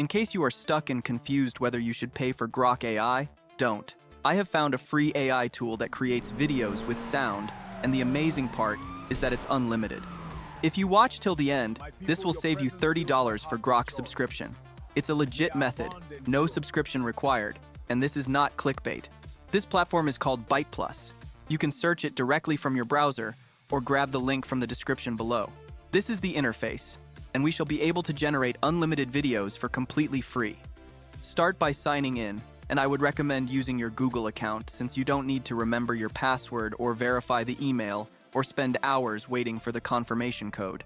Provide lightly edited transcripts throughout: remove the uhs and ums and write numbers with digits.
In case you are stuck and confused whether you should pay for Grok AI, don't. I have found a free AI tool that creates videos with sound, and the amazing part is that it's unlimited. If you watch till the end, this will save you $30 for Grok subscription. It's a legit method, no subscription required, and this is not clickbait. This platform is called Byte Plus. You can search it directly from your browser or grab the link from the description below. This is the interface, and we shall be able to generate unlimited videos for completely free. Start by signing in, and I would recommend using your Google account since you don't need to remember your password or verify the email or spend hours waiting for the confirmation code.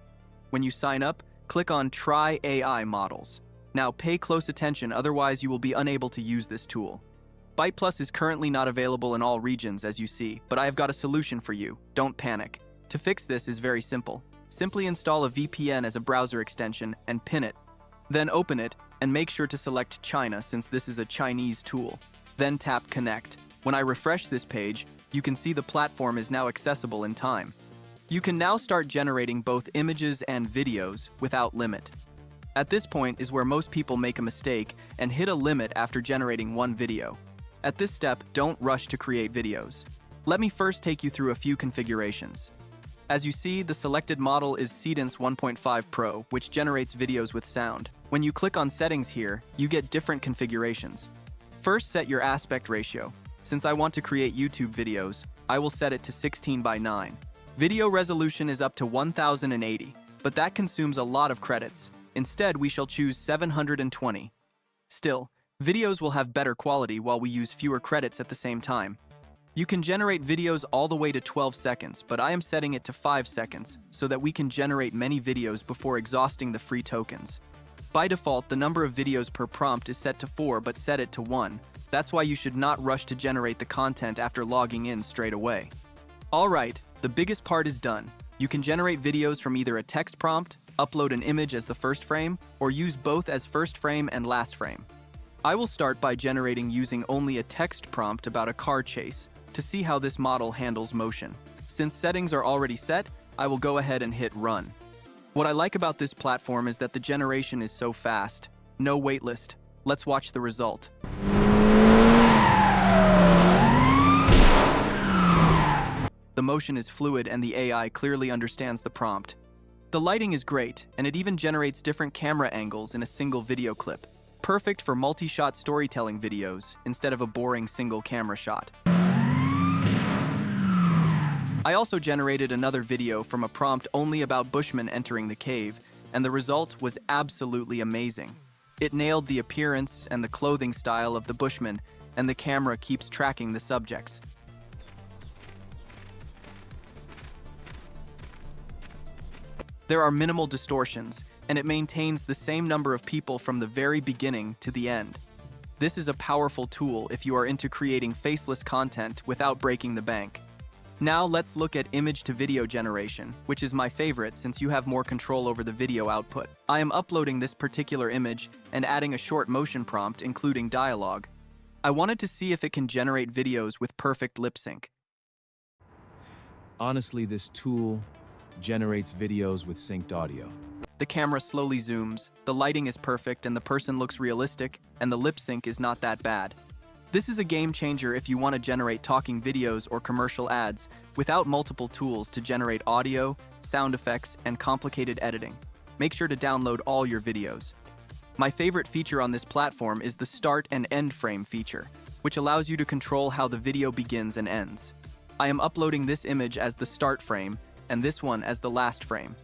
When you sign up, click on Try AI Models. Now pay close attention, otherwise you will be unable to use this tool. Byte Plus is currently not available in all regions, as you see, but I have got a solution for you. Don't panic. To fix this is very simple. Simply install a VPN as a browser extension and pin it. Then open it and make sure to select China since this is a Chinese tool. Then tap Connect. When I refresh this page, you can see the platform is now accessible in time. You can now start generating both images and videos without limit. At this point is where most people make a mistake and hit a limit after generating one video. At this step, don't rush to create videos. Let me first take you through a few configurations. As you see, the selected model is Cadence 1.5 Pro, which generates videos with sound. When you click on Settings here, you get different configurations. First, set your aspect ratio. Since I want to create YouTube videos, I will set it to 16:9. Video resolution is up to 1080, but that consumes a lot of credits. Instead, we shall choose 720. Still, videos will have better quality while we use fewer credits at the same time. You can generate videos all the way to 12 seconds, but I am setting it to 5 seconds so that we can generate many videos before exhausting the free tokens. By default, the number of videos per prompt is set to 4, but set it to 1. That's why you should not rush to generate the content after logging in straight away. Alright, the biggest part is done. You can generate videos from either a text prompt, upload an image as the first frame, or use both as first frame and last frame. I will start by generating using only a text prompt about a car chase to see how this model handles motion. Since settings are already set, I will go ahead and hit run. What I like about this platform is that the generation is so fast. No waitlist. Let's watch the result. The motion is fluid and the AI clearly understands the prompt. The lighting is great, and it even generates different camera angles in a single video clip. Perfect for multi-shot storytelling videos instead of a boring single camera shot. I also generated another video from a prompt only about Bushmen entering the cave, and the result was absolutely amazing. It nailed the appearance and the clothing style of the Bushmen, and the camera keeps tracking the subjects. There are minimal distortions, and it maintains the same number of people from the very beginning to the end. This is a powerful tool if you are into creating faceless content without breaking the bank. Now let's look at image-to-video generation, which is my favorite since you have more control over the video output. I am uploading this particular image and adding a short motion prompt including dialogue. I wanted to see if it can generate videos with perfect lip sync. Honestly, this tool generates videos with synced audio. The camera slowly zooms, the lighting is perfect and the person looks realistic, and the lip sync is not that bad. This is a game changer if you want to generate talking videos or commercial ads without multiple tools to generate audio, sound effects, and complicated editing. Make sure to download all your videos. My favorite feature on this platform is the start and end frame feature, which allows you to control how the video begins and ends. I am uploading this image as the start frame and this one as the last frame.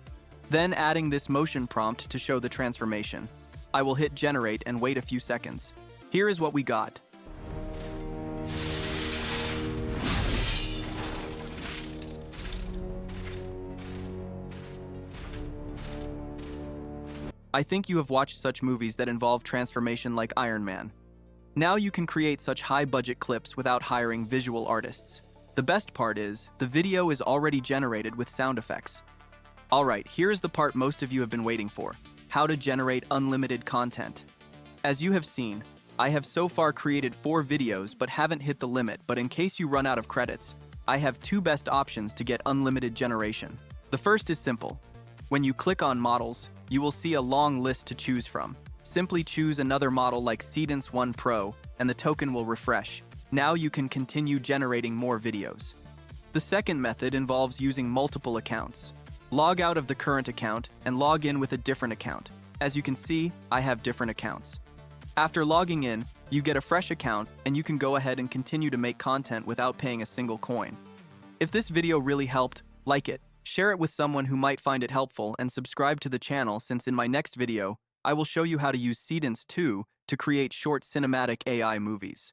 Then adding this motion prompt to show the transformation. I will hit generate and wait a few seconds. Here is what we got. I think you have watched such movies that involve transformation like Iron Man. Now you can create such high-budget clips without hiring visual artists. The best part is, the video is already generated with sound effects. Alright, here is the part most of you have been waiting for: how to generate unlimited content. As you have seen, I have so far created 4 videos but haven't hit the limit, but in case you run out of credits, I have 2 best options to get unlimited generation. The first is simple. When you click on models, you will see a long list to choose from. Simply choose another model like Cadence 1 Pro and the token will refresh. Now you can continue generating more videos. The second method involves using multiple accounts. Log out of the current account and log in with a different account. As you can see, I have different accounts. After logging in, you get a fresh account and you can go ahead and continue to make content without paying a single coin. If this video really helped, like it, share it with someone who might find it helpful, and subscribe to the channel, since in my next video, I will show you how to use Cadence 2 to create short cinematic AI movies.